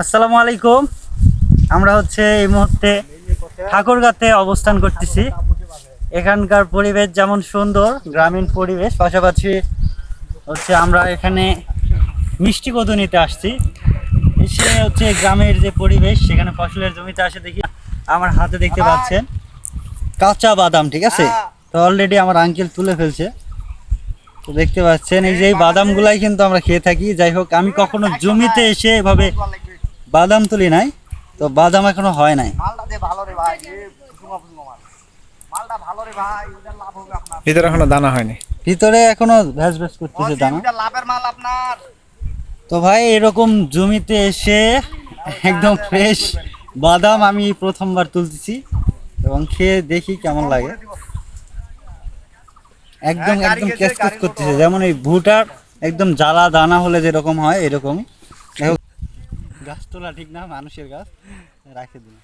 আসসালামু আলাইকুম। আমরা এই মুহূর্তে ঠাকুরগাঁতে অবস্থান করতেছি। এখানকার পরিবেশ যেমন সুন্দর, গ্রামীণ পরিবেশ, পাশাপাশি আমরা এখানে মিষ্টি কদু নিতে আসছি। এসে গ্রামের যে পরিবেশ, সেখানে ফসলের জমিতে আসে দেখি আমার হাতে দেখতে পাচ্ছেন কাঁচা বাদাম, ঠিক আছে। তো অলরেডি আমার আঙ্কেল তুলে ফেলছে। তো দেখতে পাচ্ছেন এই যে এই বাদামগুলাই কিন্তু আমরা খেয়ে থাকি। যাই হোক, আমি কখনো জমিতে এসে এভাবে বাদাম তুলি নাই, তো বাদাম এখনো হয় নাই। ভিতরে এখনো দানা হয়নি। ভিতরে এখনো ভ্যাস ভ্যাস করতেছে দানা। তো ভাই, এরকম জমিতে এসে একদম ফ্রেশ বাদাম আমি প্রথমবার তুলতেছি এবং খেয়ে দেখি কেমন লাগে। একদম একদম কেসকেস করতেছে, যেমন এই ভুটার একদম জ্বালা দানা হলে যেরকম হয় এরকমই। গাছ তোলা ঠিক না, মানুষের গাছ রাখে দিন।